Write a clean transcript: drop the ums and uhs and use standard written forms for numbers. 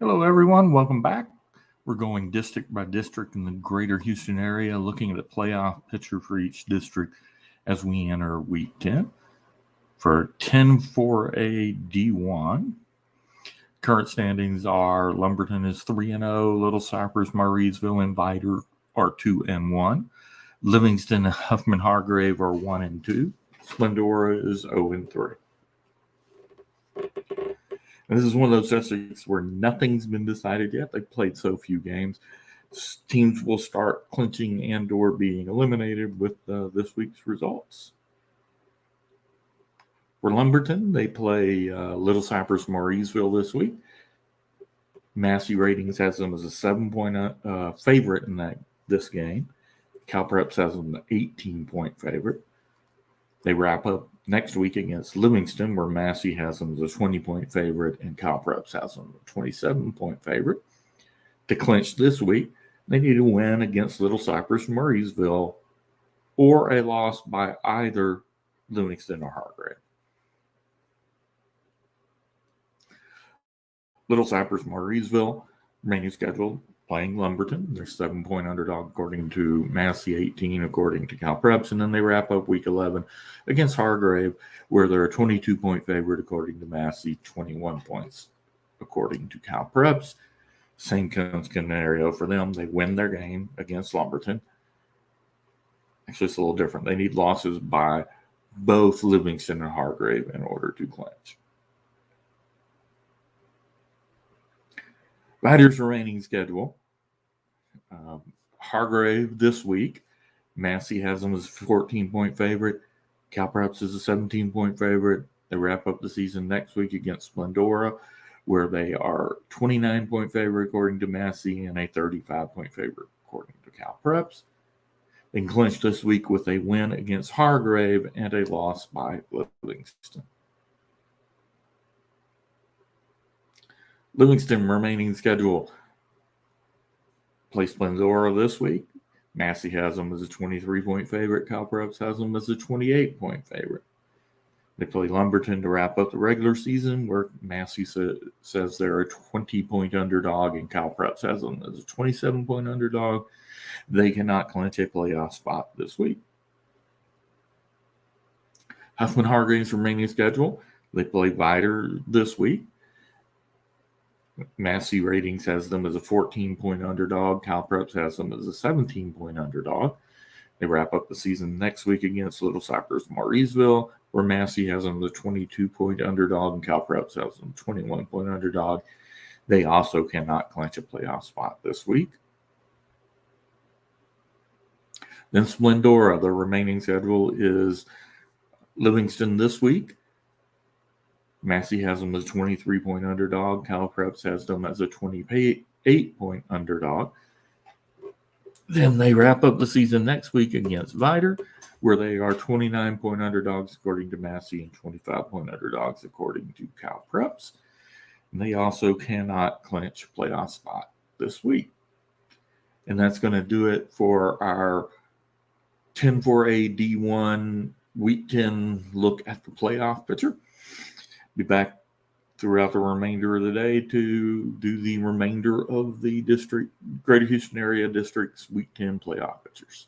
Hello, everyone. Welcome back. We're going district by district in the greater Houston area, looking at the playoff picture for each district as we enter week 10. For 10-4A D1, current standings are Lumberton is 3-0, Little Cypress, Murraysville, and Vidor are 2-1. Livingston and Huffman Hargrave are 1-2. Splendora is 0-3. And this is one of those districts where nothing's been decided yet. They've played so few games. Teams will start clinching and or being eliminated with this week's results. For Lumberton, they play Little Cypress Murraysville this week. Massey Ratings has them as a 7-point favorite in this game. CalPreps has them an 18-point favorite. They wrap up next week against Livingston, where Massey has them as a 20-point favorite and CalPreps has them a 27-point favorite. To clinch this week, they need to win against Little Cypress Murraysville or a loss by either Livingston or Hargrave. Little Cypress Murraysville remaining scheduled playing Lumberton. They're 7-point underdog according to Massey, 18 according to CalPreps, and then they wrap up week 11 against Hargrave, where they're a 22-point favorite according to Massey, 21 points according to CalPreps. Same kind of scenario for them. They win their game against Lumberton. Actually, it's a little different. They need losses by both Livingston and Hargrave in order to clinch. Vidor's remaining schedule. Hargrave this week. Massey has them as a 14-point favorite. CalPreps is a 17-point favorite. They wrap up the season next week against Splendora, where they are 29-point favorite according to Massey and a 35-point favorite according to CalPreps. They clinch this week with a win against Hargrave and a loss by Livingston. Livingston remaining schedule. Play Splendora this week. Massey has them as a 23-point favorite. CalPreps has them as a 28-point favorite. They play Lumberton to wrap up the regular season, where Massey says they're a 20-point underdog, and CalPreps has them as a 27-point underdog. They cannot clinch a playoff spot this week. Huffman Hargrave's remaining schedule. They play Vidor this week. Massey Ratings has them as a 14-point underdog. CalPreps has them as a 17-point underdog. They wrap up the season next week against Little Cypress Murraysville, where Massey has them as a 22-point underdog and CalPreps has them 21-point underdog. They also cannot clinch a playoff spot this week. Then Splendora, the remaining schedule is Livingston this week. Massey has them as a 23-point underdog. CalPreps has them as a 28-point underdog. Then they wrap up the season next week against Vidor, where they are 29-point underdogs according to Massey and 25-point underdogs according to CalPreps. And they also cannot clinch a playoff spot this week. And that's going to do it for our 10-4A D1 Week 10 look at the playoff picture. Be back throughout the remainder of the day to do the remainder of the Greater Houston Area District's Week 10 playoff pictures.